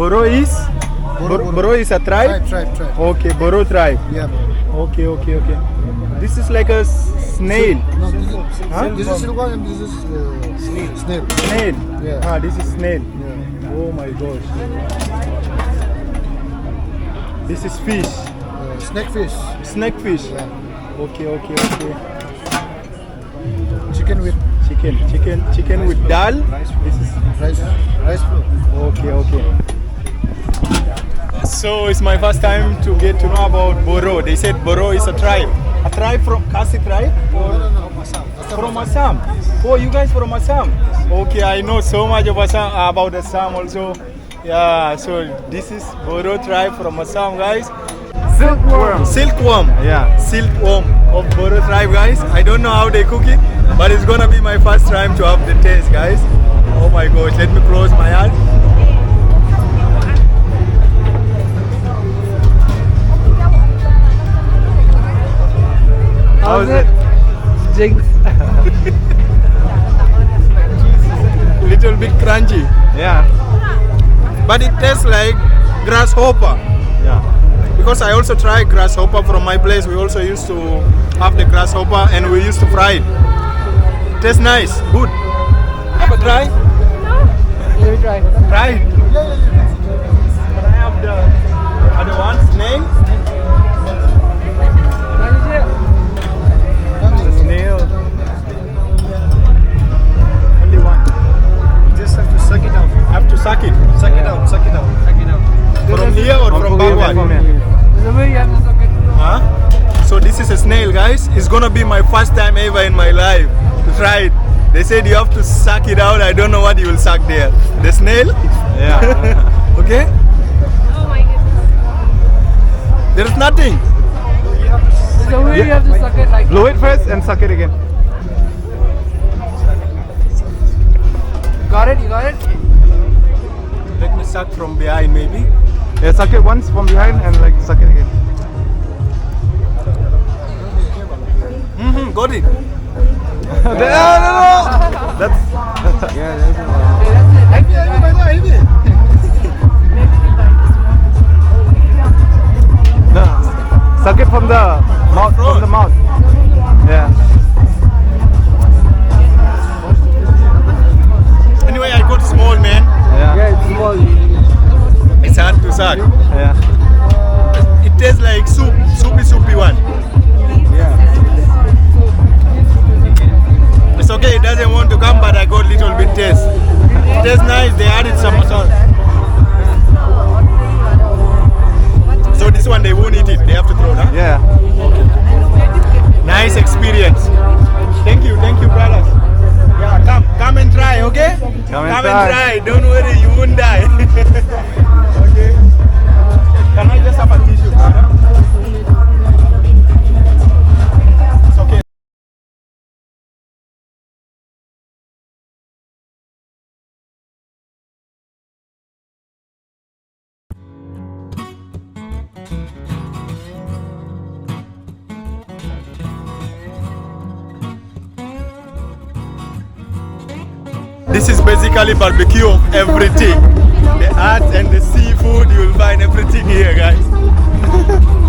Boro is? Boro is a tribe? Tribe. Okay, Boro tribe. Yeah. Okay. This is like a snail. No, this is, Huh? this is silkworm and this is snail. Snail? Yeah. This is snail. Yeah. Oh my gosh. This is fish. Snakefish. Snakefish. Yeah. Okay. Chicken with Chicken with dal. This is rice flour. okay. So it's my first time to get to know about Boro. They said Boro is a tribe. A tribe from Khasi tribe? No, Assam. From Assam. Oh, you guys from Assam? Okay, I know so much of Assam, about Assam also. Yeah, so this is Boro tribe from Assam, guys. Silkworm. Yeah. Silkworm of Boro tribe, guys. I don't know how they cook it, but it's gonna be my first time to have the taste, guys. Oh my gosh, let me close my eyes. How's it? Jinx. Little bit crunchy, Yeah. but it tastes like grasshopper. Yeah. Because I also tried grasshopper from my place. We also used to have the grasshopper and we used to fry it. Tastes nice, good. Have a try? Let me try. Try it. Can I have the other one? Snail? Snail. Only one. Just have to suck it out. Have to suck it. Suck it out. From here or from backward? Huh? So this is a snail, guys. It's gonna be my first time ever in my life to try it. They said you have to suck it out. I don't know what you will suck there. The snail? Yeah. Okay? Oh my goodness. There is nothing. So we have to suck it like Blow it first and suck it again. Got it? You got it? Let me suck from behind, maybe. Yeah, suck it once from behind and like suck it again. Got it. No. That's yeah. No. Suck it from the mouth. From the mouth. Yeah. Anyway, I got small, man. Yeah. It's small. It's hard to suck. Yeah. It tastes like soup, soupy one. It's okay, it doesn't want to come, but I got little bit taste. It tastes nice, they added some salt. So this one they won't eat it, they have to throw it, huh? Yeah. Nice experience. Thank you, brothers. Yeah, come and try, okay? Come and try. Don't worry, you won't die. Okay. Can I just have a tissue, brother? It's okay. This is basically barbecue of everything. The art and the seafood, you will find everything here, guys.